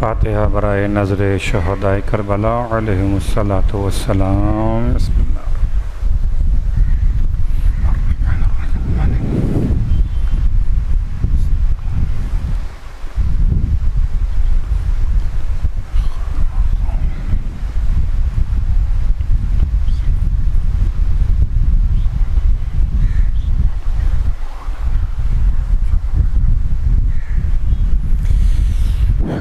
فاتحہ برائے نظر شہدائے کربلا علیہم الصلاۃ والسلام۔ بسم اللہ۔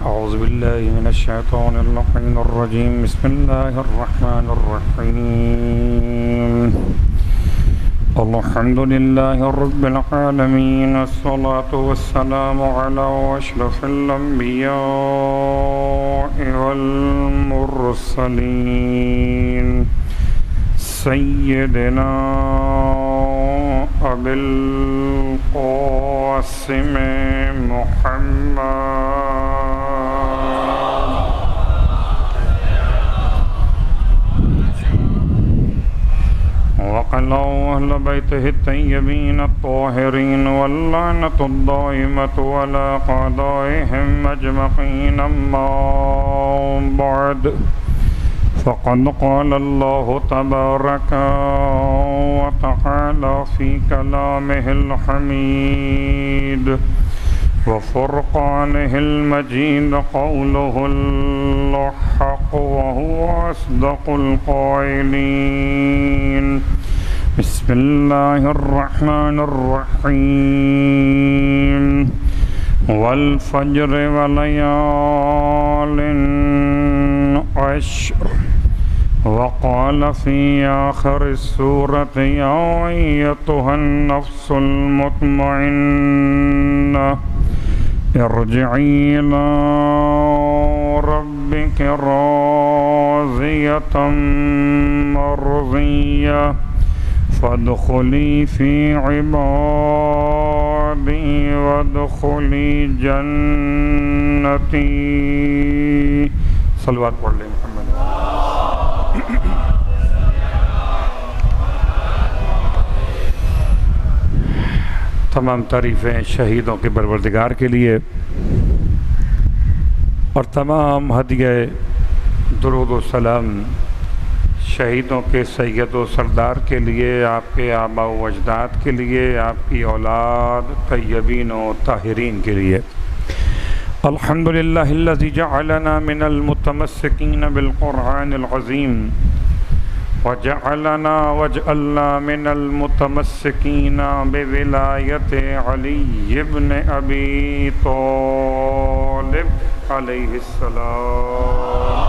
اعوذ باللہ من الشیطان اللعین الرجیم، بسم اللہ الرحمن الرحیم۔ الحمد للہ رب العالمین، الصلاة والسلام علی اشرف الانبیاء والمرسلین، سیدنا ابی القاسم محمد وعلى أهل بيته الطيبين الطاهرين، واللعنة الدائمة على أعدائهم أجمعين. أما بعد، فقد قال الله تبارك وتعالى في كلامه الحميد وفرقانه المجيد قوله الحق وهو أصدق القائلين. بسم الله الرحمن الرحيم. والفجر وليال عشر. وقال في آخر السورة: يا أيتها النفس المطمئنة ارجعي إلى ربك راضية مرضية فادخلي في عبادي وادخلي جنتي. صلوات پڑھ لیں محمد۔ تمام تعریفیں شہیدوں کے پروردگار کے لیے، اور تمام ہدیہ درود و سلام شہیدوں کے سید و سردار کے لیے، آپ کے آباء و اجداد کے لیے، آپ کی اولاد طیبین و طاہرین کے لیے۔ الحمدللہ الذی جعلنا من المتمسکین بالقرآن العظیم، وجعلنا من المتمسکین بولایت علی ابن ابی طالب علیہ السلام۔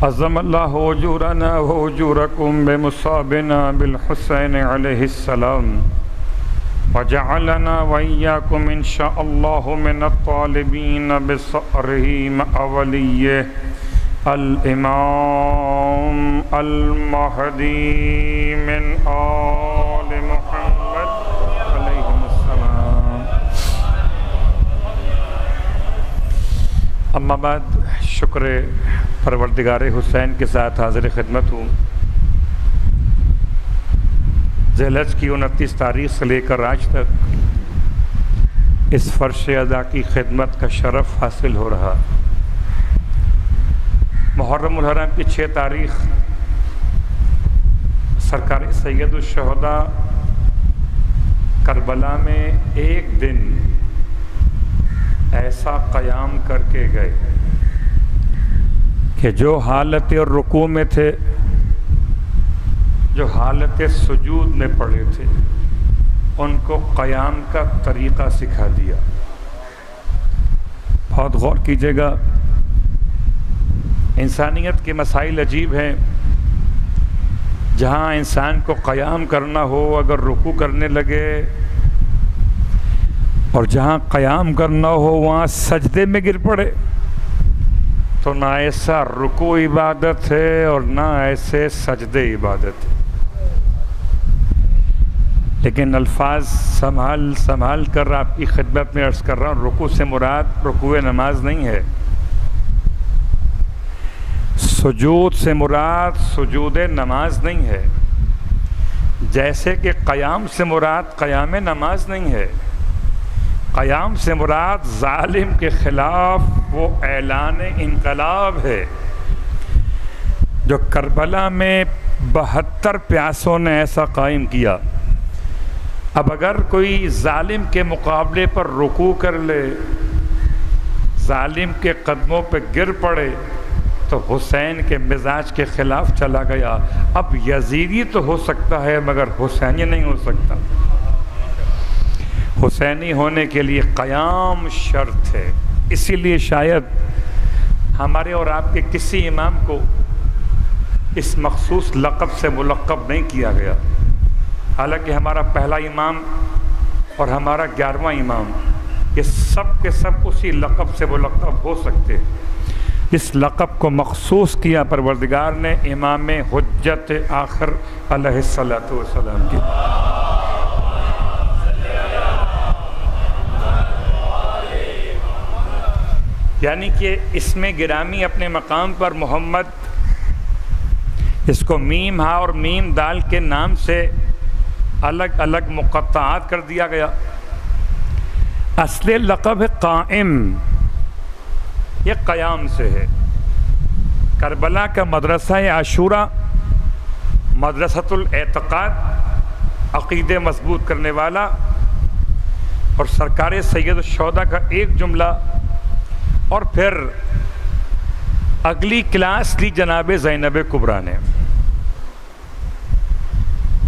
عظم اللہ اجورنا واجورکم بمصابنا بالحسین علیہ السلام، وجعلنا وإياكم إن شاء الله من الطالبين بصأره مع وليه الإمام المهدي من آل محمد عليهم السلام۔ اما بعد، شکر پروردگار حسین کے ساتھ حاضر خدمت ہوں۔ ذی الحج کی 29 تاریخ سے لے کر آج تک اس فرش ادا کی خدمت کا شرف حاصل ہو رہا۔ محرم الحرام کی 6 تاریخ سرکار سید الشہداء کربلا میں ایک دن ایسا قیام کر کے گئے کہ جو حالت رکوع میں تھے، جو حالت سجود میں پڑے تھے، ان کو قیام کا طریقہ سکھا دیا۔ بہت غور کیجیے گا، انسانیت کے مسائل عجیب ہیں۔ جہاں انسان کو قیام کرنا ہو، اگر رکوع کرنے لگے، اور جہاں قیام کرنا ہو وہاں سجدے میں گر پڑے، تو نہ ایسا رکوع عبادت ہے اور نہ ایسے سجدے عبادت ہے۔ لیکن الفاظ سنبھال کر آپ کی خدمت میں عرض کر رہا ہوں، رکوع سے مراد رکوع نماز نہیں ہے، سجود سے مراد سجود نماز نہیں ہے۔ جیسے کہ قیام سے مراد قیام نماز نہیں ہے، قیام سے مراد ظالم کے خلاف وہ اعلان انقلاب ہے جو کربلا میں 72 پیاسوں نے ایسا قائم کیا۔ اب اگر کوئی ظالم کے مقابلے پر رکوع کر لے، ظالم کے قدموں پہ گر پڑے تو حسین کے مزاج کے خلاف چلا گیا۔ اب یزیدی تو ہو سکتا ہے مگر حسینی نہیں ہو سکتا۔ حسینی ہونے کے لیے قیام شرط ہے، اسی لیے شاید ہمارے اور آپ کے کسی امام کو اس مخصوص لقب سے ملقب نہیں کیا گیا، حالانکہ ہمارا پہلا امام اور ہمارا 11واں امام یہ سب کے سب اسی لقب سے ملقب ہو سکتے۔ اس لقب کو مخصوص کیا پروردگار نے امام حجت آخر علیہ السلام کی۔ یعنی کہ اس میں گرامی اپنے مقام پر محمد، اس کو میم ہا اور میم دال کے نام سے الگ الگ مقطعات کر دیا گیا۔ اصل لقب ہے قائم، یہ قیام سے ہے۔ کربلا کا مدرسہ عاشورہ، مدرسۃ الاعتقاد، عقیدے مضبوط کرنے والا، اور سرکار سید الشہداء کا ایک جملہ، اور پھر اگلی کلاس لی جناب زینب کبریٰ نے،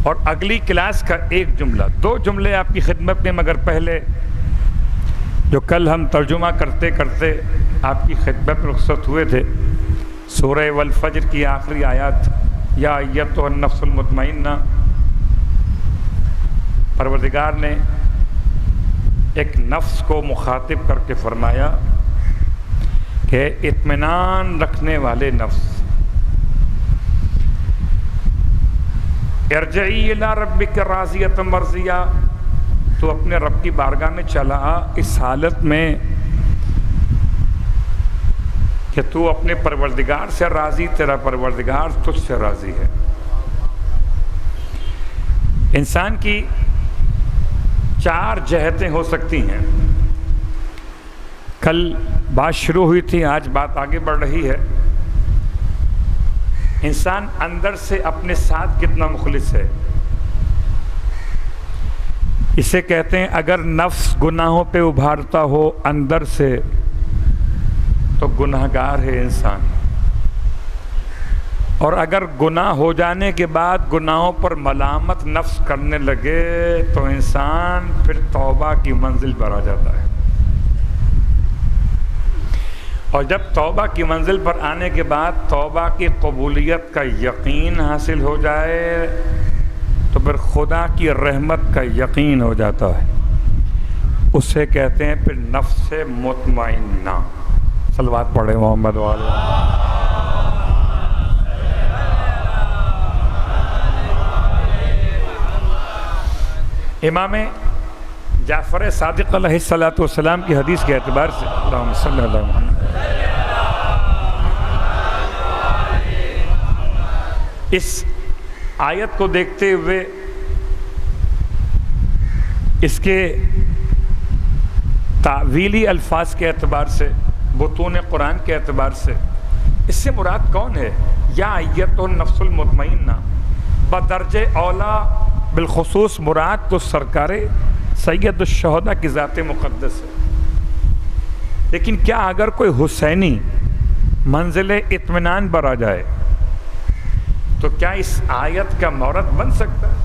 اور اگلی کلاس کا ایک جملہ، 2 جملے آپ کی خدمت میں، مگر پہلے جو کل ہم ترجمہ کرتے کرتے آپ کی خدمت میں رخصت ہوئے تھے، سورہ والفجر کی آخری آیات، یا ایتھا النفس المطمئنہ، پروردگار نے ایک نفس کو مخاطب کر کے فرمایا کہ اطمینان رکھنے والے نفس، ارجعی الی ربک راضیۃ مرضیہ، تو اپنے رب کی بارگاہ میں چلا اس حالت میں کہ تو اپنے پروردگار سے راضی، تیرا پروردگار تجھ سے راضی ہے۔ انسان کی 4 جہتیں ہو سکتی ہیں۔ کل بات شروع ہوئی تھی، آج بات آگے بڑھ رہی ہے۔ انسان اندر سے اپنے ساتھ کتنا مخلص ہے، اسے کہتے ہیں اگر نفس گناہوں پہ ابھارتا ہو اندر سے تو گناہگار ہے انسان، اور اگر گناہ ہو جانے کے بعد گناہوں پر ملامت نفس کرنے لگے تو انسان پھر توبہ کی منزل پر آ جاتا ہے۔ اور جب توبہ کی منزل پر آنے کے بعد توبہ کی قبولیت کا یقین حاصل ہو جائے تو پھر خدا کی رحمت کا یقین ہو جاتا ہے، اسے کہتے ہیں پھر نفس مطمئنہ۔ صلوات پڑھے محمد والے۔ امام جعفر صادق علیہ السلام کی حدیث کے اعتبار سے، اللہم صلی اللہ علیہ وسلم، اس آیت کو دیکھتے ہوئے، اس کے تعویلی الفاظ کے اعتبار سے، بطون قرآن کے اعتبار سے، اس سے مراد کون ہے؟ یا ایتھا النفس المطمئنہ، بدرجہ اولا بالخصوص مراد تو سرکار سید الشہداء کی ذات مقدس ہے۔ لیکن کیا اگر کوئی حسینی منزل اطمینان پر آ جائے تو کیا اس آیت کا مورد بن سکتا ہے؟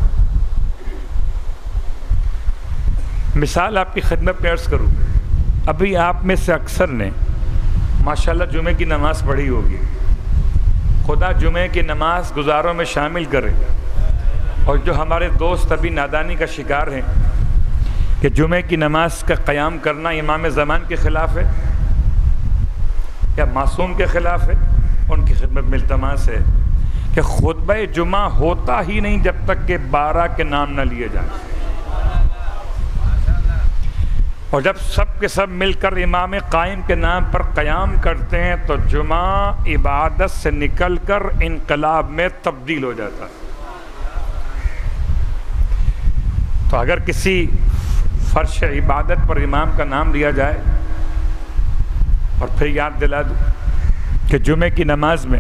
مثال آپ کی خدمت میں عرض کروں، ابھی آپ میں سے اکثر نے ماشاءاللہ جمعے کی نماز پڑھی ہوگی، خدا جمعے کی نماز گزاروں میں شامل کرے۔ اور جو ہمارے دوست ابھی نادانی کا شکار ہیں کہ جمعے کی نماز کا قیام کرنا امام زمان کے خلاف ہے یا معصوم کے خلاف ہے، ان کی خدمت میں التماس ہے کہ خطبہ جمعہ ہوتا ہی نہیں جب تک کہ 12 کے نام نہ لیے جائیں، اور جب سب کے سب مل کر امام قائم کے نام پر قیام کرتے ہیں تو جمعہ عبادت سے نکل کر انقلاب میں تبدیل ہو جاتا ہے۔ تو اگر کسی فرش عبادت پر امام کا نام لیا جائے اور پھر یاد دلا دوں کہ جمعے کی نماز میں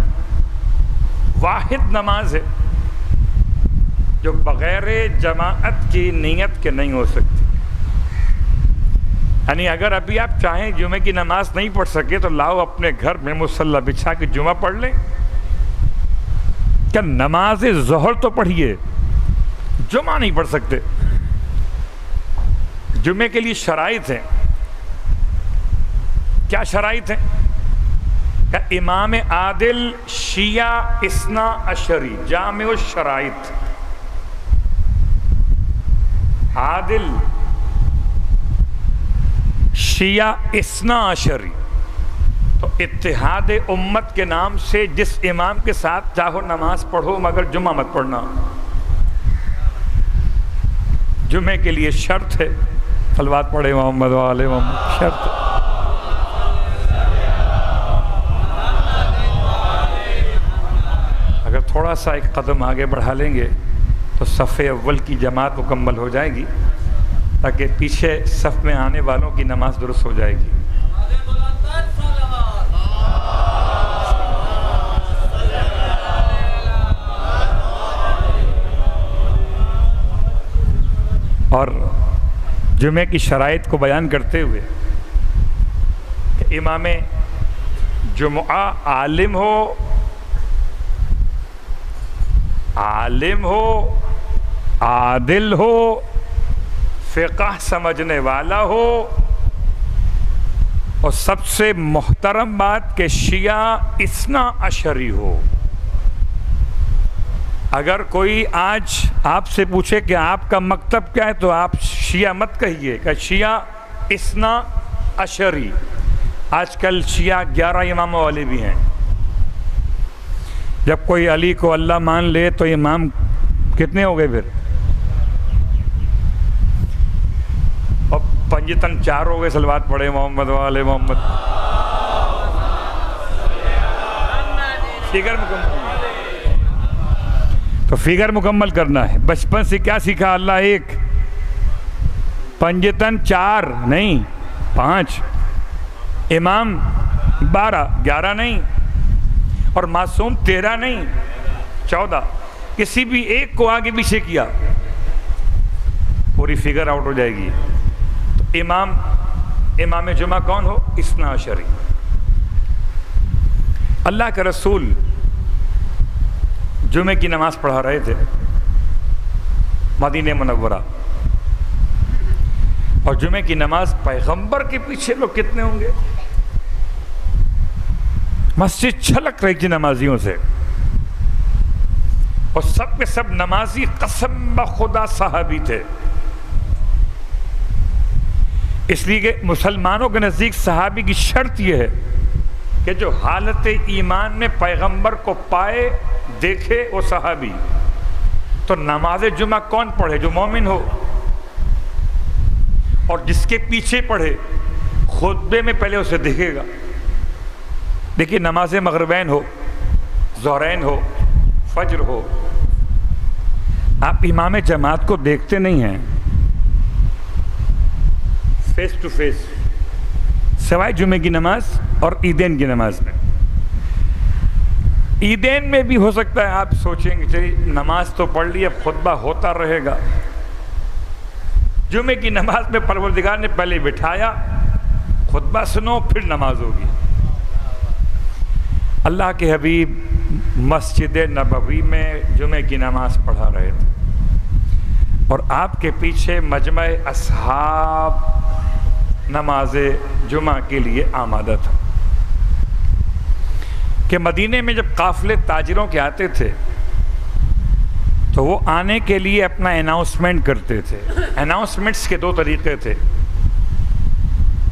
واحد نماز ہے جو بغیر جماعت کی نیت کے نہیں ہو سکتی. یعنی اگر ابھی آپ چاہیں جمعے کی نماز نہیں پڑھ سکے تو لاؤ اپنے گھر میں مصلی بچھا کے جمعہ پڑھ لیں. کیا نماز ظہر تو پڑھیے، جمعہ نہیں پڑھ سکتے؟ جمعے کے لیے شرائط ہیں. کیا شرائط ہیں؟ کہ امام عادل شیعہ اثنا عشری، جامع الشرائط. عادل شیعہ اثنا عشری، تو اتحاد امت کے نام سے جس امام کے ساتھ چاہو نماز پڑھو مگر جمعہ مت پڑھنا. جمعے کے لیے شرط ہے، صلوات پڑھے محمد وآل محمد، شرط ہے. اگر تھوڑا سا ایک قدم آگے بڑھا لیں گے تو صف اول کی جماعت مکمل ہو جائے گی، تاکہ پیچھے صف میں آنے والوں کی نماز درست ہو جائے گی. اور جمعے کی شرائط کو بیان کرتے ہوئے کہ امام جمعہ عالم ہو عادل ہو، فقہ سمجھنے والا ہو، اور سب سے محترم بات کہ شیعہ اثنا عشری ہو. اگر کوئی آج آپ سے پوچھے کہ آپ کا مکتب کیا ہے تو آپ شیعہ مت کہیے، کہ شیعہ اثنا عشری. آج کل شیعہ 11 اماموں والے بھی ہیں. جب کوئی علی کو اللہ مان لے تو امام کتنے ہو گئے پھر؟ اور پنجتن 4 ہو گئے. صلوات پڑھے محمد وآل محمد. فگر مکمل، تو فگر مکمل کرنا ہے. بچپن سے کیا سیکھا؟ اللہ ایک، پنجتن 4 نہیں 5، امام 12، 11 نہیں، اور معصوم 13 نہیں 14. کسی بھی ایک کو آگے پیچھے کیا پوری فگر آؤٹ ہو جائے گی. تو امام جمعہ کون ہو؟ اثنا عشری. اللہ کے رسول جمعے کی نماز پڑھا رہے تھے مدینہ منورہ، اور جمعے کی نماز پیغمبر کے پیچھے لوگ کتنے ہوں گے؟ مسجد چھلک رہی تھی نمازیوں سے، اور سب کے سب نمازی قسم بخدا صحابی تھے. اس لیے کہ مسلمانوں کے نزدیک صحابی کی شرط یہ ہے کہ جو حالت ایمان میں پیغمبر کو پائے دیکھے وہ صحابی. تو نماز جمعہ کون پڑھے؟ جو مومن ہو، اور جس کے پیچھے پڑھے خطبے میں پہلے اسے دیکھے گا. دیکھیے نماز مغربین ہو، ظہرین ہو، فجر ہو، آپ امام جماعت کو دیکھتے نہیں ہیں فیس ٹو فیس، سوائے جمعے کی نماز اور عیدین کی نماز میں. عیدین میں بھی ہو سکتا ہے آپ سوچیں گے چلیے نماز تو پڑھ لی، اب خطبہ ہوتا رہے گا. جمعے کی نماز میں پروردگار نے پہلے بٹھایا، خطبہ سنو پھر نماز ہوگی. اللہ کے حبیب مسجد نبوی میں جمعے کی نماز پڑھا رہے تھے، اور آپ کے پیچھے مجمع اصحاب نماز جمعہ کے لیے آمادہ تھا. کہ مدینے میں جب قافلے تاجروں کے آتے تھے تو وہ آنے کے لیے اپنا اناؤنسمنٹ کرتے تھے. اناؤنسمنٹس کے 2 طریقے تھے.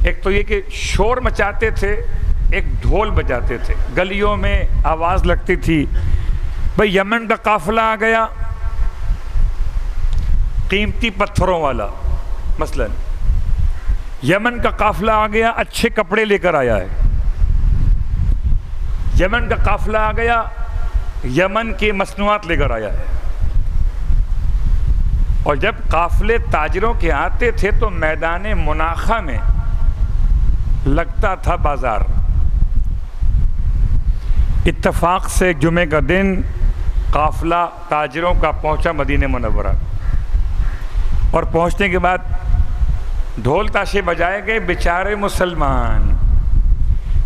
ایک تو یہ کہ شور مچاتے تھے، ایک ڈھول بجاتے تھے. گلیوں میں آواز لگتی تھی، بھئی یمن کا قافلہ آ گیا قیمتی پتھروں والا، مثلا یمن کا قافلہ آ گیا اچھے کپڑے لے کر آیا ہے، یمن کا قافلہ آ گیا یمن کی مصنوعات لے کر آیا ہے. اور جب قافلے تاجروں کے آتے تھے تو میدان مناخہ میں لگتا تھا بازار. اتفاق سے جمعے کا دن قافلہ تاجروں کا پہنچا مدینہ منورہ، اور پہنچنے کے بعد ڈھول تاشے بجائے گئے. بیچارے مسلمان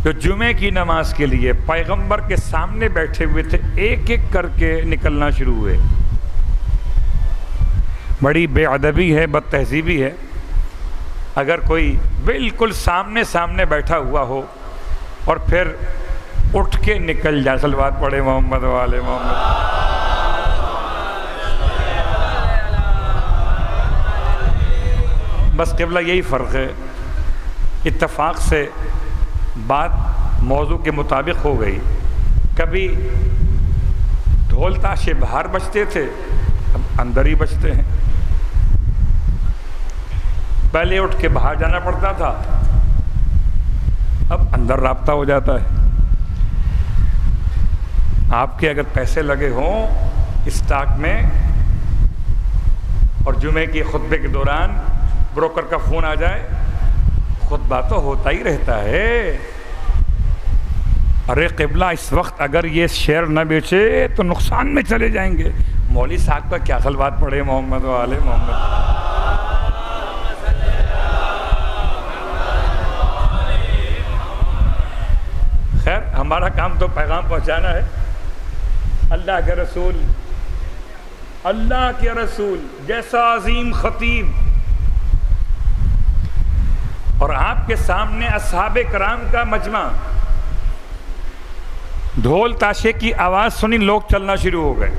جو جمعے کی نماز کے لیے پیغمبر کے سامنے بیٹھے ہوئے تھے، ایک ایک کر کے نکلنا شروع ہوئے. بڑی بے ادبی ہے، بد تہذیبی ہے اگر کوئی بالکل سامنے بیٹھا ہوا ہو اور پھر اٹھ کے نکل جائے. صلوات پڑھے محمد والے محمد. بس قبلہ یہی فرق ہے. اتفاق سے بات موضوع کے مطابق ہو گئی. کبھی ڈھول تاشے باہر بجتے تھے، اب اندر ہی بجتے ہیں. پہلے اٹھ کے باہر جانا پڑتا تھا، اب اندر رابطہ ہو جاتا ہے. آپ کے اگر پیسے لگے ہوں اسٹاک میں اور جمعے کی خطبے کے دوران بروکر کا فون آ جائے، خطبہ تو ہوتا ہی رہتا ہے. ارے قبلہ اس وقت اگر یہ شیئر نہ بیچے تو نقصان میں چلے جائیں گے. مولوی صاحب کا کیا صلوات پڑھے محمد والے محمد. خیر، ہمارا کام تو پیغام پہنچانا ہے. اللہ کے رسول جیسا عظیم خطیب اور آپ کے سامنے اصحاب کرام کا مجمع، ڈھول تاشے کی آواز سنی لوگ چلنا شروع ہو گئے.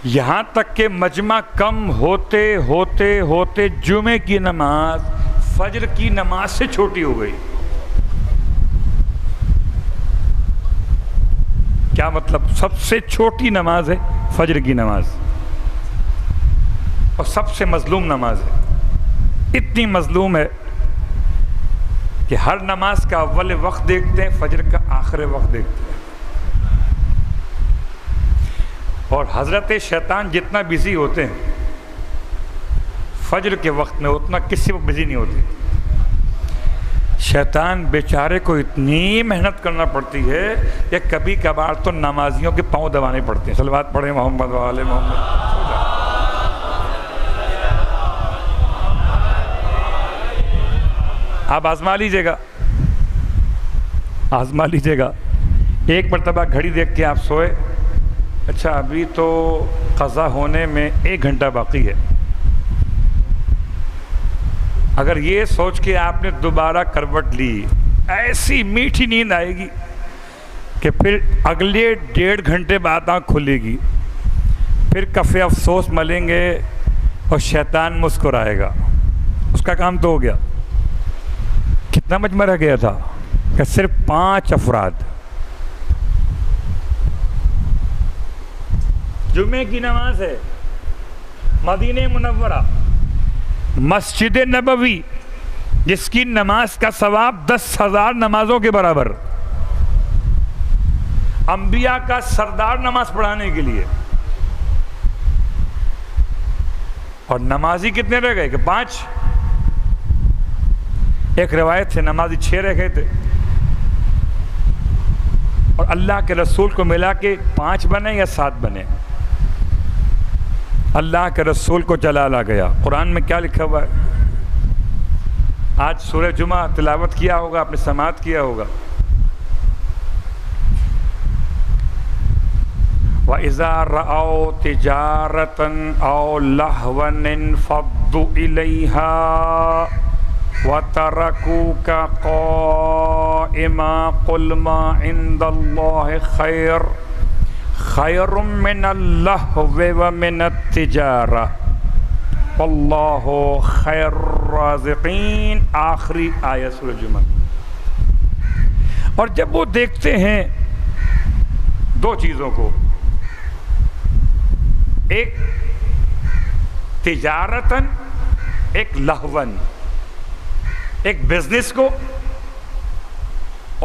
یہاں تک کہ مجمع کم ہوتے ہوتے ہوتے جمعے کی نماز فجر کی نماز سے چھوٹی ہو گئی. کیا مطلب؟ سب سے چھوٹی نماز ہے فجر کی نماز، اور سب سے مظلوم نماز ہے. اتنی مظلوم ہے کہ ہر نماز کا اول وقت دیکھتے ہیں، فجر کا آخر وقت دیکھتے ہیں. اور حضرت شیطان جتنا بزی ہوتے ہیں فجر کے وقت میں، اتنا کسی وقت بزی نہیں ہوتے. شیطان بیچارے کو اتنی محنت کرنا پڑتی ہے کہ کبھی کبھار تو نمازیوں کے پاؤں دبانے پڑتے ہیں. صلوات پڑھیں محمد والے محمد. آپ آزما لیجئے گا. ایک مرتبہ گھڑی دیکھ کے آپ سوئے، اچھا ابھی تو قضا ہونے میں 1 گھنٹہ باقی ہے. اگر یہ سوچ کے آپ نے دوبارہ کروٹ لی، ایسی میٹھی نیند آئے گی کہ پھر اگلے 1.5 گھنٹے بعد آنکھ کھلے گی. پھر کفِ افسوس ملیں گے اور شیطان مسکرائے گا. اس کا کام تو ہو گیا. کتنا مجمع رہ گیا تھا؟ کہ صرف 5 افراد. جمعے کی نماز ہے، مدینہ منورہ، مسجد نبوی، جس کی نماز کا ثواب 10,000 نمازوں کے برابر. انبیاء کا سردار نماز پڑھانے کے لیے. اور نمازی کتنے رہ گئے؟ کہ 5. ایک روایت سے نمازی 6 رہ گئے تھے، اور اللہ کے رسول کو ملا کے 5 بنے یا 7 بنے. اللہ کے رسول کو جلال آ گیا. قرآن میں کیا لکھا ہوا ہے؟ آج سورہ جمعہ تلاوت کیا ہوگا، آپ نے سماعت کیا ہوگا. وَإِذَا رَأَوْا تِجَارَةً أَوْ لَهْوًا انفَضُّوا إِلَيْهَا وَتَرَكُوكَ قَائِمًا قُلْ مَا عِندَ اللَّهِ خَيْرٌ مِّنَ اللَّهْوِ وَمِنَ التِّجَارَةِ وَاللَّهُ خَيْرُ الرَّازِقِينَ. آخری آیت سورہ جمعہ. اور جب وہ دیکھتے ہیں 2 چیزوں کو، ایک تجارتاً، ایک لہواً، ایک بزنس کو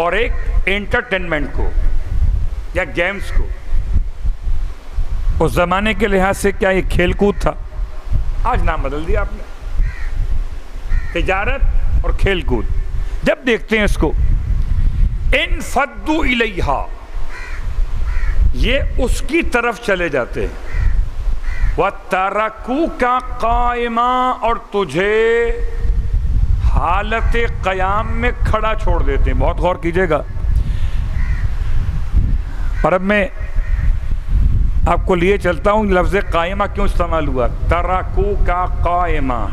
اور ایک انٹرٹینمنٹ کو یا گیمز کو. اس زمانے کے لحاظ سے کیا یہ کھیل کود تھا؟ آج نام بدل دیا آپ نے، تجارت اور کھیل کود۔ جب دیکھتے ہیں اس کو انفضوا الیہا، یہ اس کی طرف چلے جاتے ہیں، وَتَرَكُوكَ قَائِمًا، اور تجھے حالت قیام میں کھڑا چھوڑ دیتے ہیں۔ بہت غور کیجئے گا، اور اب میں آپ کو لیے چلتا ہوں لفظ قائمہ کیوں استعمال ہوا۔ تَرَكُوكَ قَائِمًا،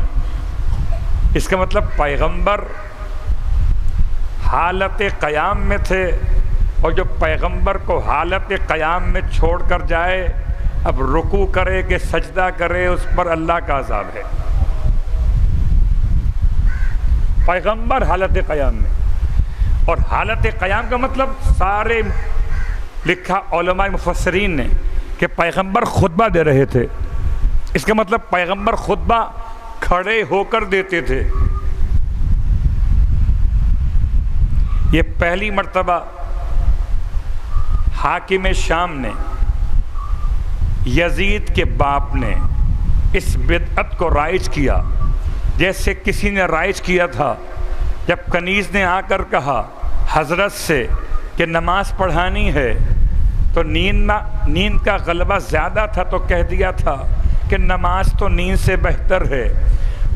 اس کا مطلب پیغمبر حالت قیام میں تھے، اور جو پیغمبر کو حالت قیام میں چھوڑ کر جائے، اب رکوع کرے کہ سجدہ کرے، اس پر اللہ کا عذاب ہے۔ پیغمبر حالت قیام میں، اور حالت قیام کا مطلب سارے لکھا علماء مفسرین نے کہ پیغمبر خطبہ دے رہے تھے، اس کا مطلب پیغمبر خطبہ کھڑے ہو کر دیتے تھے۔ یہ پہلی مرتبہ حاکم شام نے، یزید کے باپ نے اس بدعت کو رائج کیا، جیسے کسی نے رائج کیا تھا جب کنیز نے آ کر کہا حضرت سے کہ نماز پڑھانی ہے، تو نیند کا غلبہ زیادہ تھا تو کہہ دیا تھا کہ نماز تو نیند سے بہتر ہے۔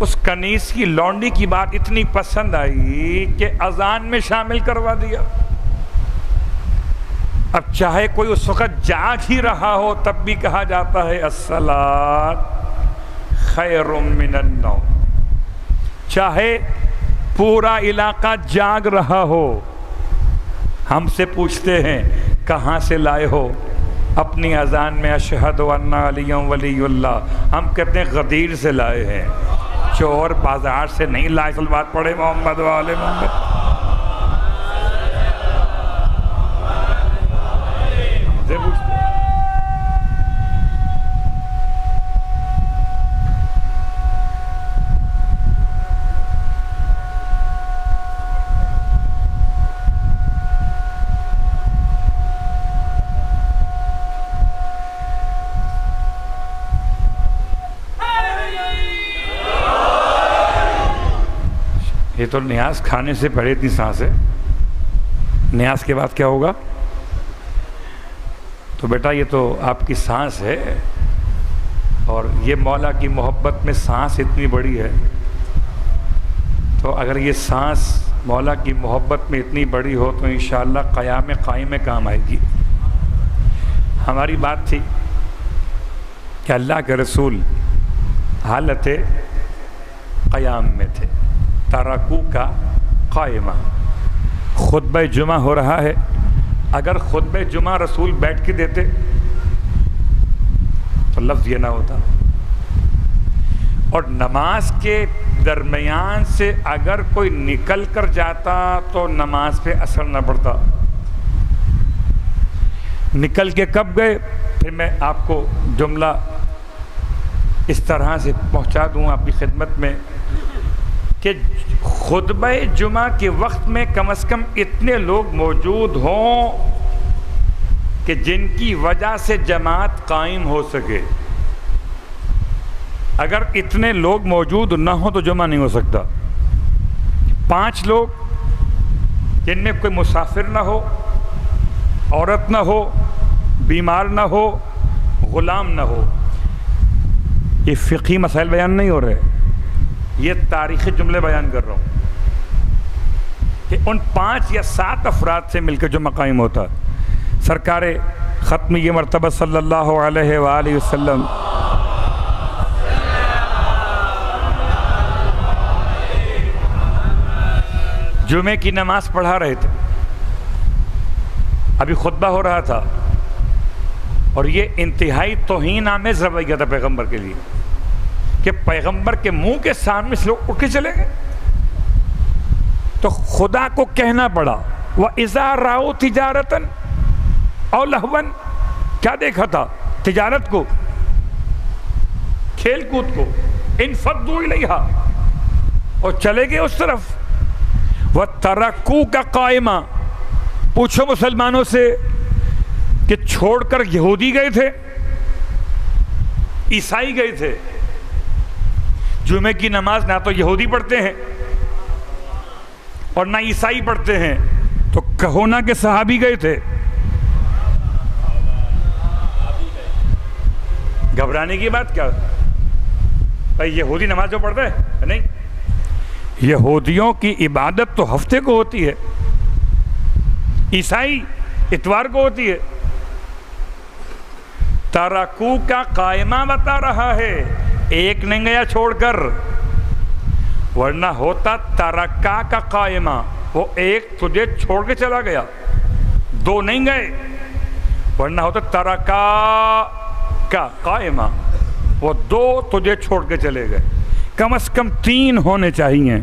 اس کنیز کی لونڈی کی بات اتنی پسند آئی کہ اذان میں شامل کروا دیا۔ اب چاہے کوئی اس وقت جاگ ہی رہا ہو تب بھی کہا جاتا ہے الصلاۃ خیر من النوم، چاہے پورا علاقہ جاگ رہا ہو۔ ہم سے پوچھتے ہیں کہاں سے لائے ہو؟ اپنی اذان میں اشہد ان علی ولی اللہ، ہم کہتے ہیں غدیر سے لائے ہیں، چور بازار سے نہیں لائے۔ صلوات پڑھے محمد و آل محمد۔ یہ تو نیاز کھانے سے پہلے اتنی سانس ہے، نیاز کے بعد کیا ہوگا؟ تو بیٹا یہ تو آپ کی سانس ہے، اور یہ مولا کی محبت میں سانس اتنی بڑی ہے، تو اگر یہ سانس مولا کی محبت میں اتنی بڑی ہو تو انشاءاللہ قیام قائم میں کام آئے گی۔ ہماری بات تھی کہ اللہ کے رسول حالت قیام میں تھے، ترکوکا قائمہ۔ خطبہ جمعہ ہو رہا ہے، اگر خطبہ جمعہ رسول بیٹھ کے دیتے تو لفظ یہ نہ ہوتا، اور نماز کے درمیان سے اگر کوئی نکل کر جاتا تو نماز پہ اثر نہ پڑتا۔ نکل کے کب گئے؟ پھر میں آپ کو جملہ اس طرح سے پہنچا دوں آپ کی خدمت میں کہ خطبہ جمعہ کے وقت میں کم از کم اتنے لوگ موجود ہوں کہ جن کی وجہ سے جماعت قائم ہو سکے۔ اگر اتنے لوگ موجود نہ ہوں تو جمعہ نہیں ہو سکتا۔ 5 لوگ جن میں کوئی مسافر نہ ہو، عورت نہ ہو، بیمار نہ ہو، غلام نہ ہو۔ یہ فقہی مسائل بیان نہیں ہو رہے، یہ تاریخی جملے بیان کر رہا ہوں کہ ان 5 یا 7 افراد سے مل کے جمعہ قائم ہوتا۔ سرکار ختم یہ مرتبہ صلی اللہ علیہ وآلہ وسلم جمعے کی نماز پڑھا رہے تھے، ابھی خطبہ ہو رہا تھا، اور یہ انتہائی توہین آمیز رویہ تھا پیغمبر کے لیے کہ پیغمبر کے منہ کے سامنے سے لوگ اٹھ کے چلے گئے۔ تو خدا کو کہنا پڑا وَإِذَا رَأَوْا تِجَارَةً أَوْ لَهْوًا، کیا دیکھا تھا؟ تجارت کو، کھیل کود کو، انفضوا الیہا، اور چلے گئے اس طرف۔ وَتَرَكُوكَ قَائِمًا، پوچھو مسلمانوں سے کہ چھوڑ کر یہودی گئے تھے، عیسائی گئے تھے. جمعے کی نماز نہ تو یہودی پڑھتے ہیں اور نہ عیسائی پڑھتے ہیں، تو کہو نا کہ صحابی گئے تھے. گھبرانے کی بات کیا؟ بھائی یہودی نماز جو پڑھتا ہے نہیں، یہودیوں کی عبادت تو ہفتے کو ہوتی ہے، عیسائی اتوار کو ہوتی ہے. ترکو کا قائمہ بتا رہا ہے، ایک نہیں گیا چھوڑ کر، ورنہ ہوتا ترکا کا قائمہ، وہ ایک تجھے چھوڑ کے چلا گیا، دو نہیں گئے، ورنہ ہوتا ترکا کا قائمہ، وہ دو تجھے چھوڑ کے چلے گئے. کم از کم 3 ہونے چاہیے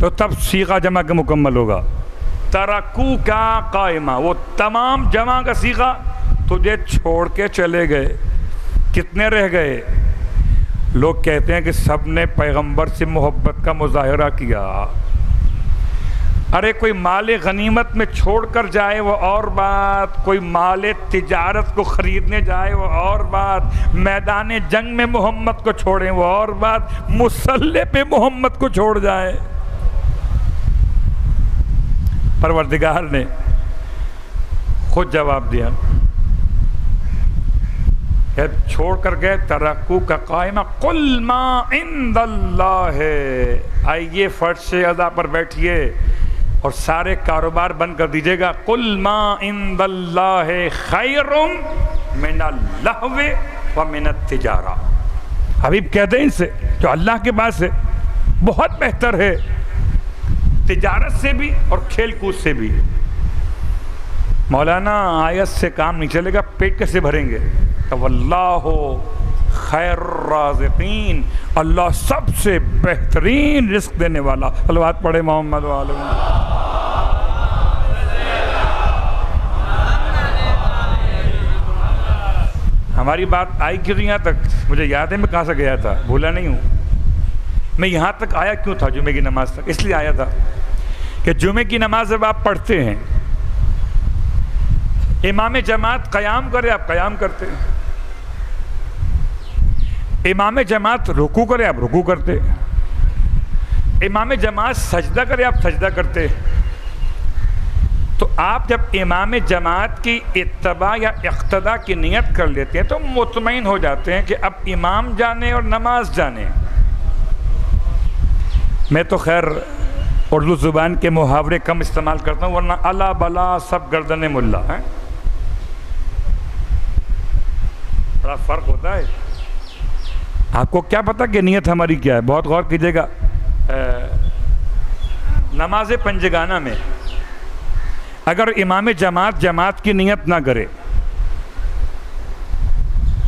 تو تب صیغہ جمع کا مکمل ہوگا. ترکو کا قائمہ، وہ تمام جمع کا صیغہ تجھے چھوڑ کے چلے گئے. کتنے رہ گئے؟ لوگ کہتے ہیں کہ سب نے پیغمبر سے محبت کا مظاہرہ کیا. ارے کوئی مال غنیمت میں چھوڑ کر جائے وہ اور بات، کوئی مال تجارت کو خریدنے جائے وہ اور بات، میدان جنگ میں محمد کو چھوڑیں وہ اور بات، مسلح پہ محمد کو چھوڑ جائے. پروردگار نے خود جواب دیا، چھوڑ کر گئے ترکو کا قائمہ قل ما عند اللہ. آئیے فرش ادا پر بیٹھیے اور سارے کاروبار بند کر دیجئے گا. قل ما عند اللہ خیر من اللہو ومن التجارہ. حبیب کہتے ہیں ان سے جو اللہ کے پاس ہے بہت بہتر ہے تجارت سے بھی اور کھیل کود سے بھی. مولانا آیت سے کام نہیں چلے گا، پیٹ کیسے بھریں گے؟ واللہ خیر الرازقین، اللہ سب سے بہترین رزق دینے والا. صلوات پڑھے محمد وآلہ محمد. ہماری بات آئی کیوں یہاں تک؟ مجھے یاد ہے میں کہاں سے گیا تھا، بھولا نہیں ہوں. میں یہاں تک آیا کیوں تھا جمعے کی نماز تک؟ اس لیے آیا تھا کہ جمعے کی نماز جب آپ پڑھتے ہیں، امام جماعت قیام کرے آپ قیام کرتے، امام جماعت رکوع کرے آپ رکوع کرتے، امام جماعت سجدہ کرے آپ سجدہ کرتے. تو آپ جب امام جماعت کی اتباع یا اقتداء کی نیت کر لیتے ہیں تو مطمئن ہو جاتے ہیں کہ اب امام جانے اور نماز جانے. میں تو خیر اردو زبان کے محاورے کم استعمال کرتا ہوں، ورنہ الا بلا سب گردن ملا ہے. بڑا فرق ہوتا ہے. آپ کو کیا پتا کہ نیت ہماری کیا ہے؟ بہت غور کیجئے گا. نماز پنجگانہ میں اگر امام جماعت کی نیت نہ کرے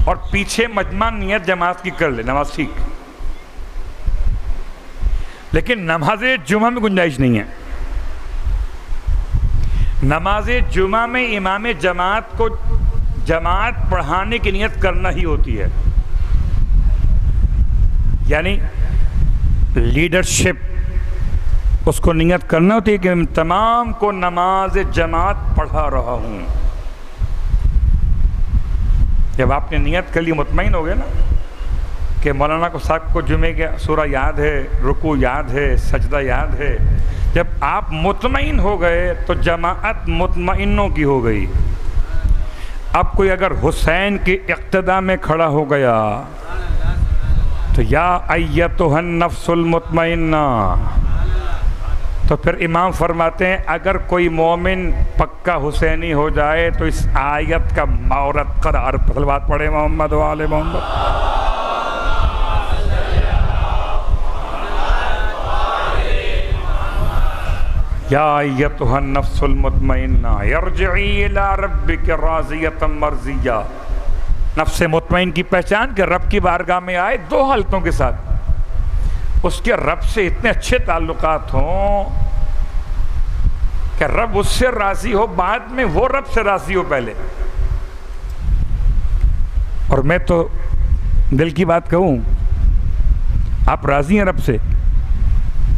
اور پیچھے مجمع نیت جماعت کی کر لے، نماز ٹھیک. لیکن نماز جمعہ میں گنجائش نہیں ہے. نماز جمعہ میں امام جماعت کو جماعت پڑھانے کی نیت کرنا ہی ہوتی ہے، یعنی لیڈرشپ اس کو نیت کرنا ہوتی ہے کہ میں تمام کو نماز جماعت پڑھا رہا ہوں. جب آپ نے نیت کر لی مطمئن ہو گئے نا کہ مولانا کو صاحب کو جمعے کا سورہ یاد ہے، رکوع یاد ہے، سجدہ یاد ہے. جب آپ مطمئن ہو گئے تو جماعت مطمئنوں کی ہو گئی. اب کوئی اگر حسین کی اقتداء میں کھڑا ہو گیا تو یا ایتھا النفس المطمئنہ، تو پھر امام فرماتے ہیں اگر کوئی مومن پکا حسینی ہو جائے تو اس آیت کا مورد قرار. صلوات پڑھے محمد و آل محمد. یا ایتھا النفس المطمئنہ ارجعی الی ربک راضیۃ مرضیہ. نفس مطمئن کی پہچان کہ رب کی بارگاہ میں آئے دو حالتوں کے ساتھ، اس کے رب سے اتنے اچھے تعلقات ہوں کہ رب اس سے راضی ہو، بعد میں وہ رب سے راضی ہو پہلے. اور میں تو دل کی بات کہوں، آپ راضی ہیں رب سے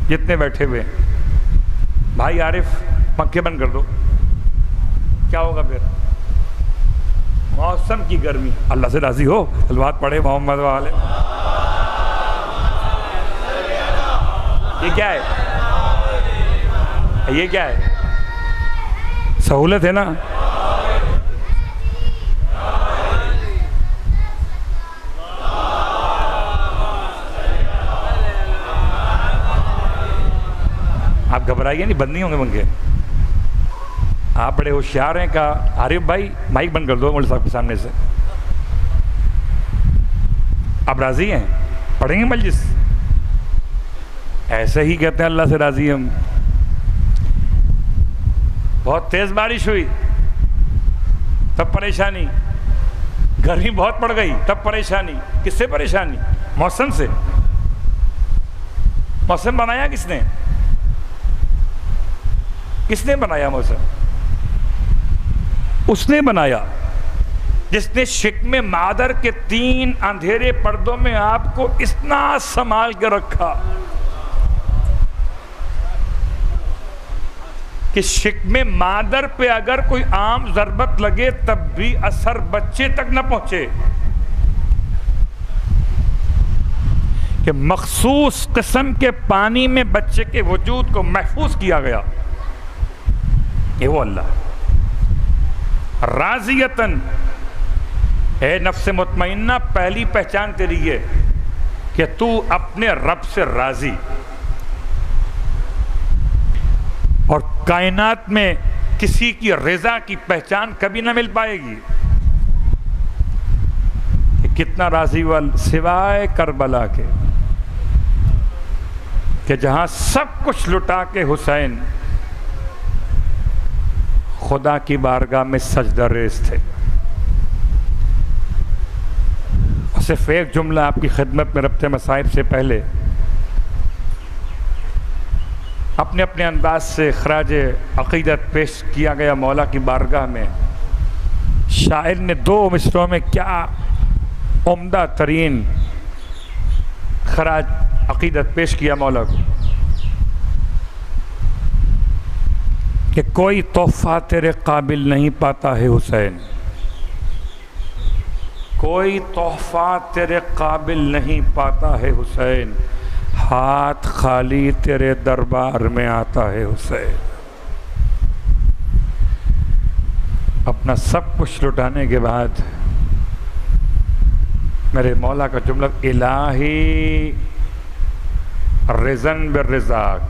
جتنے بیٹھے ہوئے؟ بھائی عارف پنکھے بند کر دو، کیا ہوگا پھر؟ موسم کی گرمی، اللہ سے راضی ہو، صلوات پڑھے محمد والے۔ یہ کیا ہے؟ یہ کیا ہے؟ سہولت ہے نا؟ آپ گھبرائیے نہیں، بند نہیں ہوں گے پنکھے۔ آپ بڑے ہوشیار ہیں۔ کہا عارف بھائی مائک بند کر دو مولوی صاحب کے سامنے سے۔ آپ راضی ہیں؟ پڑھیں گے مجلس؟ ایسے ہی کہتے ہیں اللہ سے راضی ہم۔ بہت تیز بارش ہوئی تب پریشانی، گرمی بہت پڑ گئی تب پریشانی۔ کس سے پریشانی؟ موسم سے۔ موسم بنایا کس نے؟ کس نے بنایا موسم؟ اس نے بنایا جس نے شکم مادر کے 3 اندھیرے پردوں میں آپ کو اتنا سنبھال کے رکھا کہ شکم مادر پہ اگر کوئی عام ضربت لگے تب بھی اثر بچے تک نہ پہنچے، کہ مخصوص قسم کے پانی میں بچے کے وجود کو محفوظ کیا گیا۔ یہ وہ اللہ راضیتاً، اے نفس مطمئنہ پہلی پہچان تیری یہ کہ تو اپنے رب سے راضی، اور کائنات میں کسی کی رضا کی پہچان کبھی نہ مل پائے گی کہ کتنا راضی ہوا سوائے کربلا کے، کہ جہاں سب کچھ لٹا کے حسین خدا کی بارگاہ میں سجدہ ریز تھے۔ اور صرف ایک جملہ آپ کی خدمت میں ربط مصائب سے پہلے اپنے اپنے انداز سے خراج عقیدت پیش کیا گیا مولا کی بارگاہ میں۔ شاعر نے 2 مصروں میں کیا عمدہ ترین خراج عقیدت پیش کیا مولا کو، کہ کوئی تحفہ تیرے قابل نہیں پاتا ہے حسین، کوئی تحفہ تیرے قابل نہیں پاتا ہے حسین، ہاتھ خالی تیرے دربار میں آتا ہے حسین۔ اپنا سب کچھ لٹانے کے بعد میرے مولا کا جملہ الہی رضن بالرزاق۔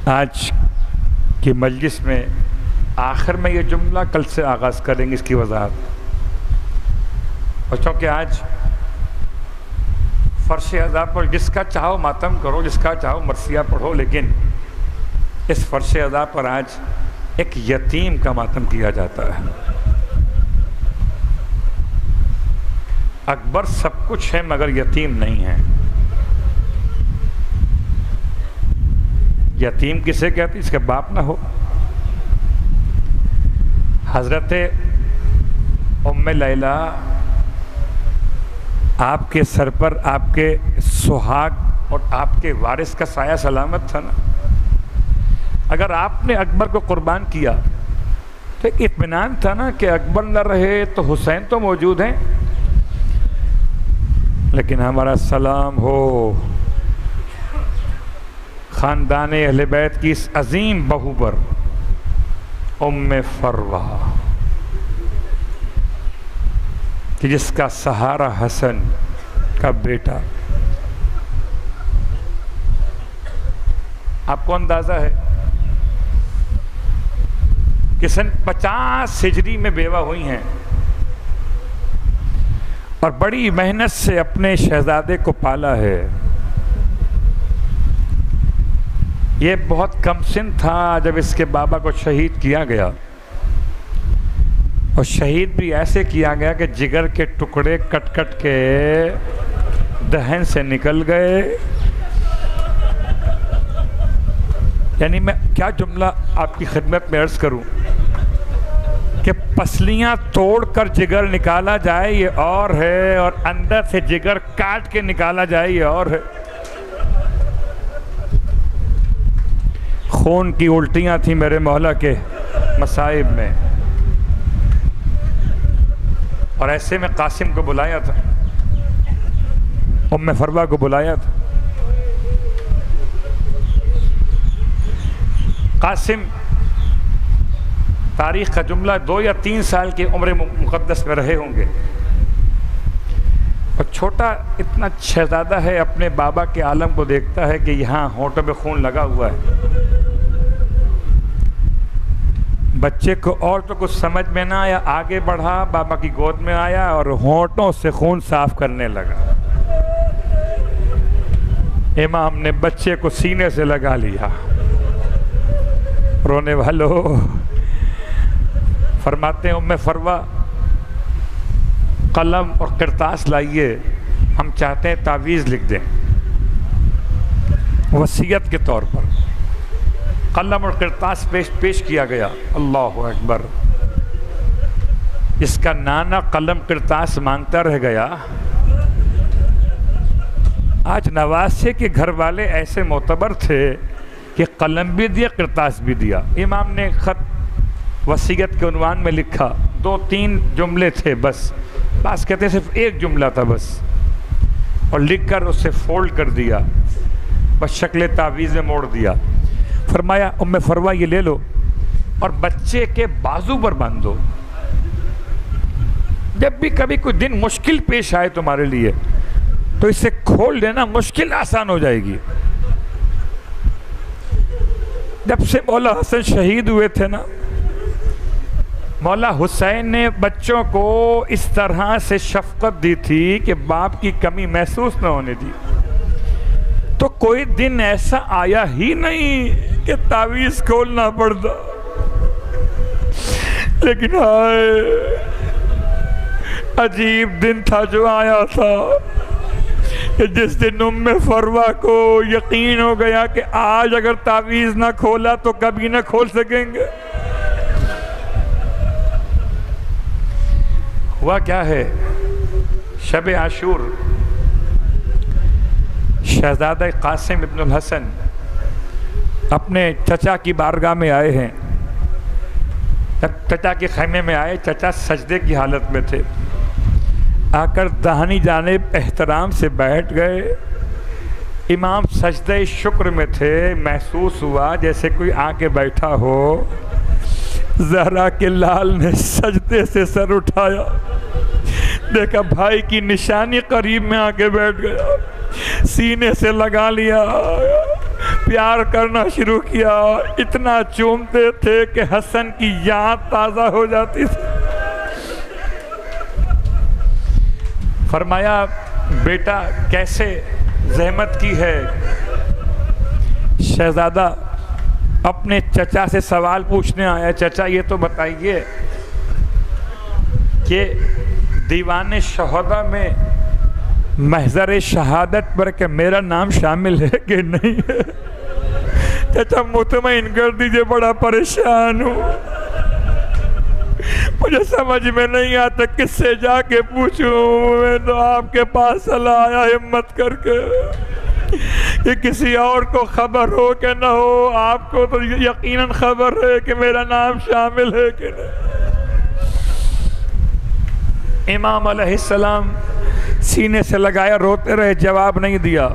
آج کی مجلس میں آخر میں یہ جملہ کل سے آغاز کریں گے اس کی وضاحت، اور چونکہ آج فرش عزا پر جس کا چاہو ماتم کرو، جس کا چاہو مرثیہ پڑھو، لیکن اس فرش عزا پر آج ایک یتیم کا ماتم کیا جاتا ہے۔ اکبر سب کچھ ہے مگر یتیم نہیں ہے۔ یتیم کسے کہتے ہیں؟ اس کے باپ نہ ہو۔ حضرت ام لیلہ آپ کے سر پر آپ کے سہاگ اور آپ کے وارث کا سایہ سلامت تھا نا۔ اگر آپ نے اکبر کو قربان کیا تو ایک اطمینان تھا نا کہ اکبر نہ رہے تو حسین تو موجود ہیں۔ لیکن ہمارا سلام ہو خاندان اہل بیت کی اس عظیم بہو پر، ام فروہ، کہ جس کا سہارا حسن کا بیٹا۔ آپ کو اندازہ ہے کہ سن 50 ہجری میں بیوہ ہوئی ہیں اور بڑی محنت سے اپنے شہزادے کو پالا ہے۔ یہ بہت کم سن تھا جب اس کے بابا کو شہید کیا گیا، اور شہید بھی ایسے کیا گیا کہ جگر کے ٹکڑے کٹ کٹ کے دہن سے نکل گئے۔ یعنی میں کیا جملہ آپ کی خدمت میں عرض کروں کہ پسلیاں توڑ کر جگر نکالا جائے یہ اور ہے، اور اندر سے جگر کاٹ کے نکالا جائے یہ اور ہے۔ خون کی الٹیاں تھیں میرے مولا کے مصائب میں، اور ایسے میں قاسم کو بلایا تھا، ام فروہ کو بلایا تھا۔ قاسم تاریخ کا جملہ 2 یا 3 سال کی عمر مقدس میں رہے ہوں گے، اور چھوٹا اتنا شہزادہ ہے، اپنے بابا کے عالم کو دیکھتا ہے کہ یہاں ہونٹوں پہ خون لگا ہوا ہے۔ بچے کو اور تو کچھ سمجھ میں نہ آیا، آگے بڑھا، بابا کی گود میں آیا اور ہونٹوں سے خون صاف کرنے لگا۔ امام نے بچے کو سینے سے لگا لیا۔ رونے والوں، فرماتے ہیں ام فروہ قلم اور کرتاس لائیے، ہم چاہتے ہیں تعویذ لکھ دیں وصیت کے طور پر۔ قلم اور کرتاس پیش کیا گیا۔ اللہ اکبر، اس کا نانا قلم کرتاس مانگتا رہ گیا۔ آج نواسے کے گھر والے ایسے معتبر تھے کہ قلم بھی دیا، کرتاس بھی دیا۔ امام نے خط وصیت کے عنوان میں لکھا، 2-3 جملے تھے بس، بعض کہتے ہیں صرف 1 جملہ تھا بس، اور لکھ کر اسے فولڈ کر دیا، بس شکل تعویذ میں موڑ دیا۔ فرمایا ام فروہ یہ لے لو اور بچے کے بازو پر باندھو، جب بھی کبھی کوئی دن مشکل پیش آئے تمہارے لیے تو اسے کھول دینا، مشکل آسان ہو جائے گی۔ جب سے مولا حسن شہید ہوئے تھے نا، مولا حسین نے بچوں کو اس طرح سے شفقت دی تھی کہ باپ کی کمی محسوس نہ ہونے دی، تو کوئی دن ایسا آیا ہی نہیں کہ تعویذ کھولنا پڑتا۔ لیکن ہائے عجیب دن تھا جو آیا تھا کہ جس دن ام فروہ کو یقین ہو گیا کہ آج اگر تعویذ نہ کھولا تو کبھی نہ کھول سکیں گے۔ ہوا کیا ہے، شب عاشور شہزادہ قاسم ابن الحسن اپنے چچا کی بارگاہ میں آئے ہیں۔ چچا کے خیمے میں آئے، چچا سجدے کی حالت میں تھے، آ کر داہنی جانب احترام سے بیٹھ گئے۔ امام سجدہ شکر میں تھے، محسوس ہوا جیسے کوئی آ کے بیٹھا ہو۔ زہرا کے لال نے سجدے سے سر اٹھایا، دیکھا بھائی کی نشانی قریب میں آ کے بیٹھ گیا، سینے سے لگا لیا، پیار کرنا شروع کیا، اتنا چومتے تھے کہ حسن کی یاد تازہ ہو جاتی تھی۔ فرمایا بیٹا کیسے زحمت کی ہے؟ شہزادہ اپنے چچا سے سوال پوچھنے آیا، چچا یہ تو بتائیے کہ دیوان شہداء میں محضر شہادت پر کہ میرا نام شامل ہے کہ نہیں ہے؟ چچا مطمئن کر دیجئے، بڑا پریشان ہوں، مجھے سمجھ میں نہیں آتا کس سے جا کے پوچھوں، میں تو آپ کے پاس چلا آیا ہمت کر کے کہ کسی اور کو خبر ہو کہ نہ ہو، آپ کو تو یقیناً خبر ہے کہ میرا نام شامل ہے کہ نہیں۔ امام علیہ السلام سینے سے لگایا، روتے رہے، جواب نہیں دیا۔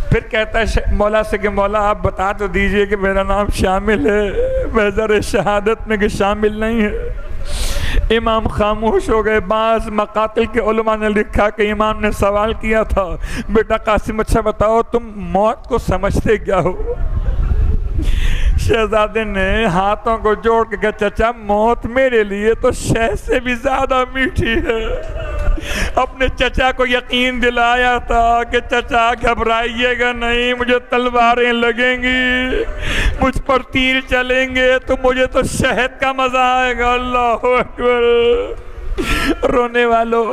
پھر کہتا ہے مولا سے کہ مولا آپ بتا تو دیجئے کہ میرا نام شامل ہے، محضر شہادت میں کہ شامل نہیں ہے۔ امام خاموش ہو گئے۔ بعض مقاتل کے علماء نے لکھا کہ امام نے سوال کیا تھا، بیٹا قاسم اچھا بتاؤ تم موت کو سمجھتے کیا ہو؟ شہزادے نے ہاتھوں کو جوڑ کے کہا چچا موت میرے لیے تو شہد سے بھی زیادہ میٹھی ہے۔ اپنے چچا کو یقین دلایا تھا کہ چچا گھبرائیے گا نہیں، مجھے تلواریں لگیں گی، مجھ پر تیر چلیں گے تو مجھے تو شہد کا مزہ آئے گا۔ اللہ اکبر۔ رونے والوں،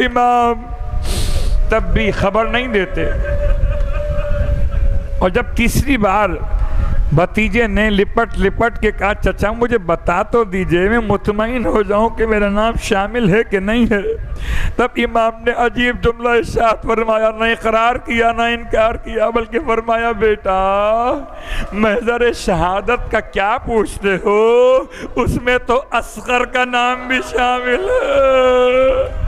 امام تب بھی خبر نہیں دیتے، اور جب تیسری بار بھتیجے نے لپٹ کے کہا چچا مجھے بتا تو دیجئے، میں مطمئن ہو جاؤں کہ میرا نام شامل ہے کہ نہیں ہے، تب امام نے عجیب جملہ ارشاد فرمایا، نہ اقرار کیا نہ انکار کیا، بلکہ فرمایا بیٹا محضر شہادت کا کیا پوچھتے ہو، اس میں تو اصغر کا نام بھی شامل ہے۔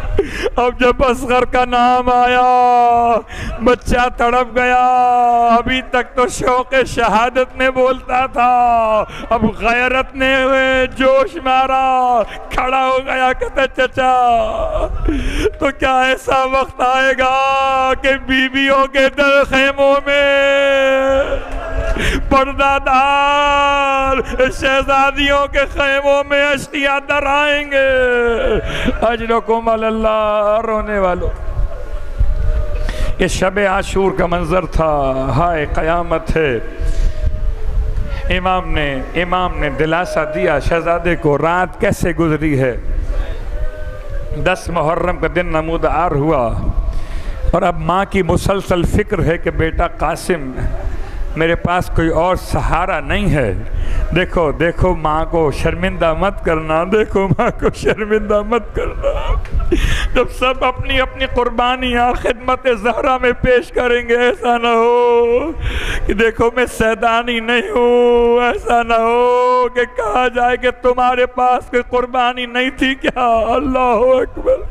اب جب اصغر کا نام آیا بچہ تڑپ گیا، ابھی تک تو شوق شہادت میں بولتا تھا، اب غیرت نے جوش مارا، کھڑا ہو گیا، کہتا چچا تو کیا ایسا وقت آئے گا کہ بیویوں کے در خیموں میں، پردہ دار شہزادیوں کے خیموں میں اشتیاء در آئیں گے؟ اجرکم اللہ، رونے والوں، یہ شب عاشور کا منظر تھا، ہائے قیامت ہے۔ امام نے دلاسا دیا شہزادے کو، رات کیسے گزری ہے۔ 10 محرم کا دن نمودار ہوا، اور اب ماں کی مسلسل فکر ہے کہ بیٹا قاسم میرے پاس کوئی اور سہارا نہیں ہے، دیکھو دیکھو ماں کو شرمندہ مت کرنا، دیکھو ماں کو شرمندہ مت کرنا۔ جب سب اپنی اپنی قربانیاں خدمت زہرا میں پیش کریں گے، ایسا نہ ہو کہ دیکھو میں سیدانی نہیں ہوں، ایسا نہ ہو کہ کہا جائے کہ تمہارے پاس کوئی قربانی نہیں تھی کیا۔ اللہ اکبر۔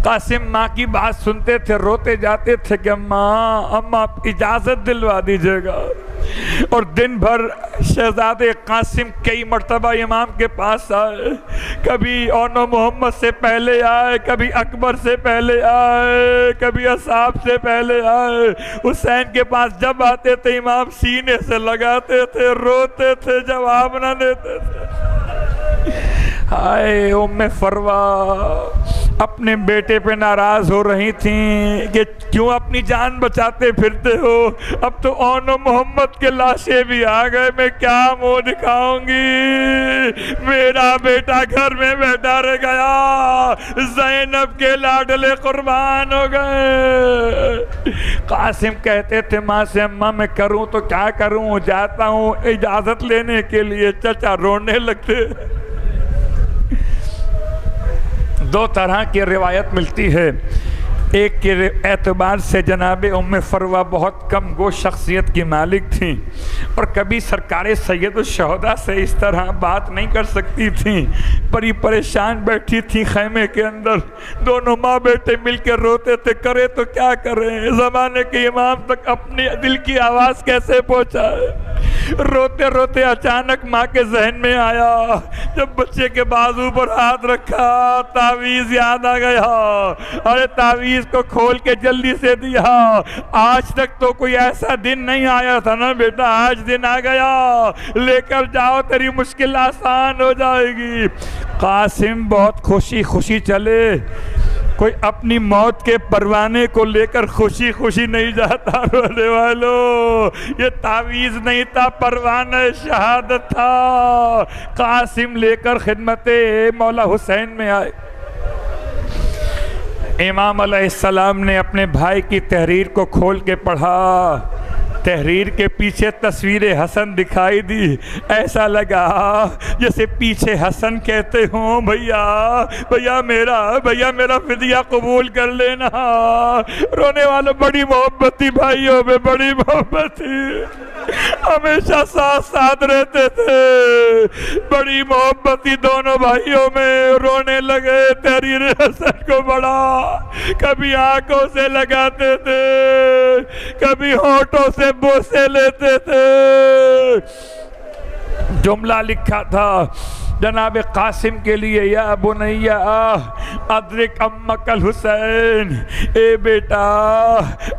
قاسم ماں کی بات سنتے تھے، روتے جاتے تھے کہ اماں اجازت دلوا دیجئے گا، اور دن بھر شہزادے قاسم کئی مرتبہ امام کے پاس آئے، کبھی اونو محمد سے پہلے آئے، کبھی اکبر سے پہلے آئے، کبھی اصحاب سے پہلے آئے۔ حسین کے پاس جب آتے تھے امام سینے سے لگاتے تھے، روتے تھے، جواب نہ دیتے تھے۔ ہائے ام فروہ اپنے بیٹے پہ ناراض ہو رہی تھیں کہ کیوں اپنی جان بچاتے پھرتے ہو، اب تو اونو محمد کے لاشیں بھی آ گئے، میں کیا منہ دکھاؤں گی، میرا بیٹا گھر میں بیٹھا رہ گیا، زینب کے لاڈلے قربان ہو گئے۔ قاسم کہتے تھے ماں سے، اماں میں کروں تو کیا کروں، جاتا ہوں اجازت لینے کے لیے، چچا رونے لگتے۔ 2 طرح کی روایت ملتی ہے، ایک کے اعتبار سے جناب ام فروہ بہت کم گو شخصیت کی مالک تھیں، اور کبھی سرکار سید الشہداء سے اس طرح بات نہیں کر سکتی تھیں، بڑی پریشان بیٹھی تھیں خیمے کے اندر، دونوں ماں بیٹے مل کے روتے تھے، کرے تو کیا کریں، زمانے کے امام تک اپنی دل کی آواز کیسے پہنچائے۔ روتے روتے اچانک ماں کے ذہن میں آیا، جب بچے کے بازو پر ہاتھ رکھا تعویذ یاد آ گیا، ارے تعویذ کو کھول کے جلدی سے دیا، آج تک تو کوئی ایسا دن نہیں آیا تھا نا بیٹا، آج دن آ گیا، لے کر جاؤ تیری مشکل آسان ہو جائے گی۔ قاسم بہت خوشی خوشی چلے، کوئی اپنی موت کے پروانے کو لے کر خوشی خوشی نہیں جاتا، رونے والو، یہ تعویذ نہیں تھا، پروانہ شہادت تھا۔ قاسم لے کر خدمت مولا حسین میں آئے، امام علیہ السلام نے اپنے بھائی کی تحریر کو کھول کے پڑھا، تحریر کے پیچھے تصویر حسن دکھائی دی، ایسا لگا جیسے پیچھے حسن کہتے ہوں بھیا میرا فدیہ قبول کر لینا۔ رونے والوں، بڑی محبت تھی بھائیوں میں، بڑی محبت تھی، ہمیشہ ساتھ رہتے تھے، بڑی محبت تھی دونوں بھائیوں میں۔ رونے لگے، تحریر حسن کو بڑا کبھی آنکھوں سے لگاتے تھے، کبھی ہونٹوں سے بوسے لیتے تھے۔ جملہ لکھا تھا جناب قاسم کے لیے، یا بنیا ادرک امک الحسین، اے بیٹا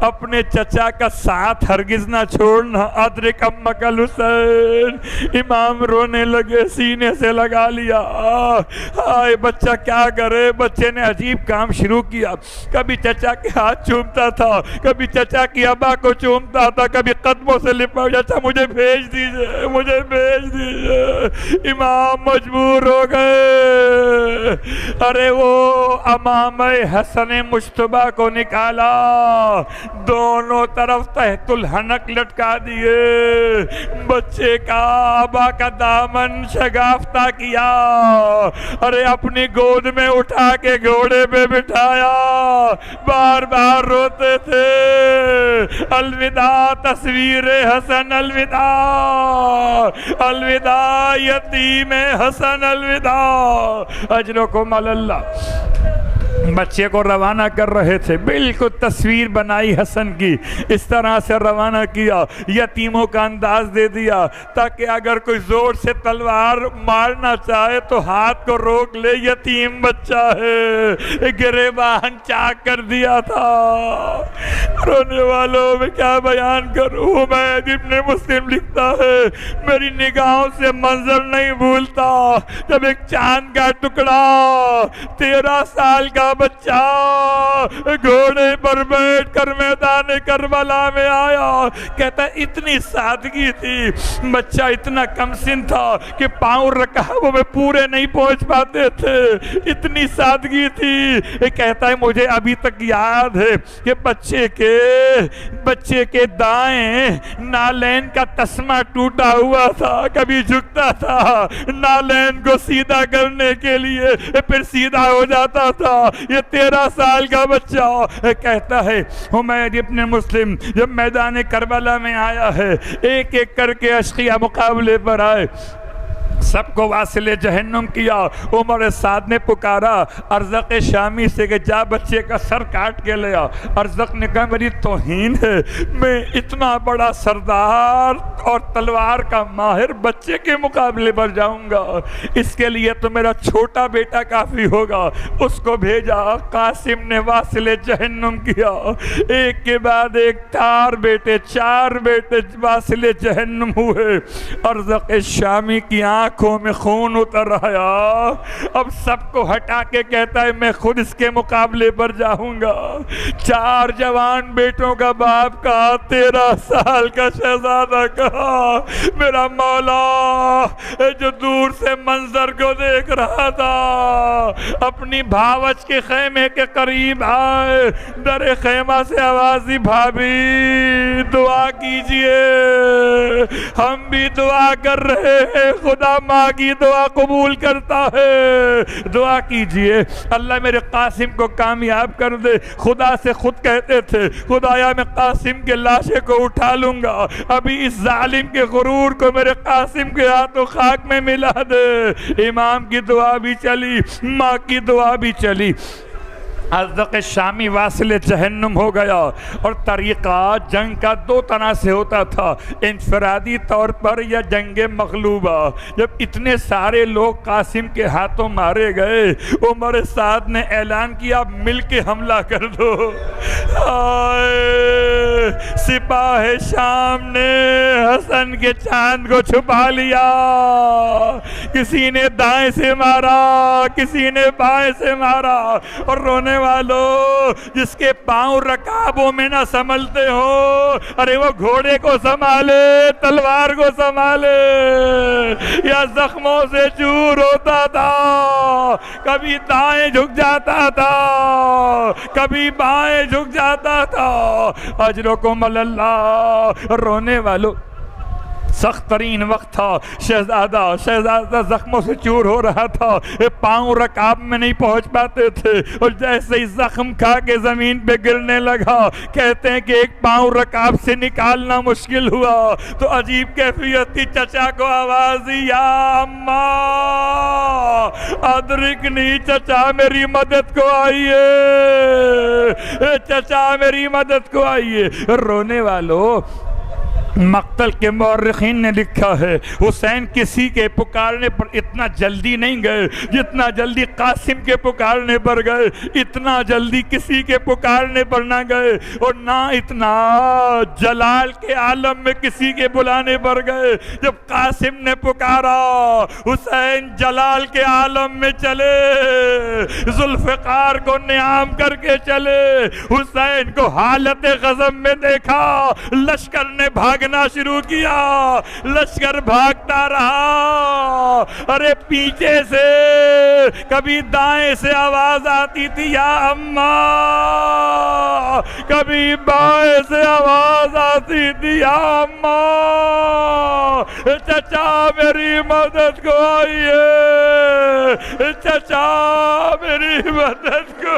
اپنے چچا کا ساتھ ہرگز نہ چھوڑنا، ادرک امک الحسین۔ امام رونے لگے، سینے سے لگا لیا، آئے بچہ کیا کرے۔ بچے نے عجیب کام شروع کیا، کبھی چچا کے ہاتھ چومتا تھا، کبھی چچا کی ابا کو چومتا تھا، کبھی قدموں سے لپٹ جاتا، مجھے بھیج دیجئے، مجھے بھیج دیجئے۔ امام مجبور ہو گئے۔ ارے وہ امام حسن مجتبیٰ کو نکالا، دونوں طرف تحت الحنک لٹکا دیے، بچے کا آبا کا دامن شگافتہ کیا، ارے اپنی گود میں اٹھا کے گھوڑے پہ بٹھایا، بار بار روتے تھے، الوداع تصویر حسن، الوداع الوداع یتیم حسن، الوداع، اجرکم علی اللہ۔ بچے کو روانہ کر رہے تھے، بالکل تصویر بنائی حسن کی، اس طرح سے روانہ کیا، یتیموں کا انداز دے دیا تاکہ اگر کوئی زور سے تلوار مارنا چاہے تو ہاتھ کو روک لے، یتیم بچہ ہے، گریبان چاک کر دیا تھا۔ رونے والوں میں کیا بیان کروں، حمید ابن مسلم لکھتا ہے میری نگاہوں سے منظر نہیں بھولتا جب ایک چاند کا ٹکڑا 13 سال کا بچہ گھوڑے پر بیٹھ کر میدان کربلا میں آیا، کہتا ہے اتنی سادگی تھی، بچہ اتنا کم سن تھا کہ پاؤں رکابوں میں پورے نہیں پہنچ پاتے تھے، اتنی سادگی تھی، کہتا ہے مجھے ابھی تک یاد ہے کہ بچے کے دائیں نالین کا تسمہ ٹوٹا ہوا تھا، کبھی جھکتا تھا نالین کو سیدھا کرنے کے لیے پھر سیدھا ہو جاتا تھا، یہ 13 سال کا بچہ کہتا ہے حمید ابن مسلم جب میدان کربلا میں آیا ہے، ایک ایک کر کے اشقیاء مقابلے پر آئے، سب کو واصل جہنم کیا۔ عمر سعد نے پکارا ارزق شامی سے کہ جا بچے کا سر کاٹ کے لیا، ارزق نے کہا میری توہین ہے، میں اتنا بڑا سردار اور تلوار کا ماہر بچے کے مقابلے پر جاؤں گا، اس کے لیے تو میرا چھوٹا بیٹا کافی ہوگا۔ اس کو بھیجا، قاسم نے واصل جہنم کیا، ایک کے بعد ایک 4 بیٹے واصل جہنم ہوئے۔ ارزق شامی کی آنکھوں میں خون اتر آیا، اب سب کو ہٹا کے کہتا ہے میں خود اس کے مقابلے پر جاؤں گا۔ 4 جوان بیٹوں کا باپ کہا، 13 سال کا شہزادہ کہا میرا مولا جو دور سے منظر کو دیکھ رہا تھا، اپنی بھاوچ کے خیمے کے قریب آئے، در خیمہ سے آواز دی بھابی دعا کیجئے، ہم بھی دعا کر رہے ہیں، خدا ماں کی دعا قبول کرتا ہے، دعا کیجئے اللہ میرے قاسم کو کامیاب کر دے۔ خدا سے خود کہتے تھے خدایا میں قاسم کے لاشے کو اٹھا لوں گا، ابھی اس ظالم کے غرور کو میرے قاسم کے ہاتھوں خاک میں ملا دے۔ امام کی دعا بھی چلی، ماں کی دعا بھی چلی۔ ارزق شامی واصل جہنم ہو گیا، اور طریقہ جنگ کا 2 طرح سے ہوتا تھا، انفرادی طور پر یا جنگ مغلوبہ۔ جب اتنے سارے لوگ قاسم کے ہاتھوں مارے گئے، عمر سعد نے اعلان کیا مل کے حملہ کر دو۔ سپاہ شام نے حسن کے چاند کو چھپا لیا، کسی نے دائیں سے مارا، کسی نے بائیں سے مارا، اور رونے والو جس کے پاؤں رکابوں میں نہ سنبھلتے ہو، ارے وہ گھوڑے کو سنبھالے، تلوار کو سنبھالے، یا زخموں سے چور ہوتا تھا، کبھی دائیں جھک جاتا تھا، کبھی بائیں جھک جاتا تھا۔ اجرکم علی اللہ۔ رونے والو سخت ترین وقت تھا، شہزادہ زخموں سے چور ہو رہا تھا، پاؤں رکاب میں نہیں پہنچ پاتے تھے، اور جیسے ہی زخم کھا کے زمین پہ گرنے لگا، کہتے ہیں کہ ایک پاؤں رکاب سے نکالنا مشکل ہوا تو عجیب کیفیت تھی، چچا کو آواز دی یا اماں ادرکنی، چچا میری مدد کو آئیے، چچا میری مدد کو آئیے۔ رونے والو مقتل کے مورخین نے لکھا ہے حسین کسی کے پکارنے پر اتنا جلدی نہیں گئے جتنا جلدی قاسم کے پکارنے پر گئے، اتنا جلدی کسی کے پکارنے پر نہ گئے، اور نہ اتنا جلال کے عالم میں کسی کے بلانے پر گئے۔ جب قاسم نے پکارا حسین جلال کے عالم میں چلے، ذوالفقار کو نیام کر کے چلے، حسین کو حالت غضب میں دیکھا، لشکر نے بھاگے بھاگنا شروع کیا، لشکر بھاگتا رہا، ارے پیچھے سے کبھی دائیں سے آواز آتی تھی یا اماں، کبھی بائیں سے آواز آتی تھی یا اماں، چچا میری مدد کو آئیے، چچا میری مدد کو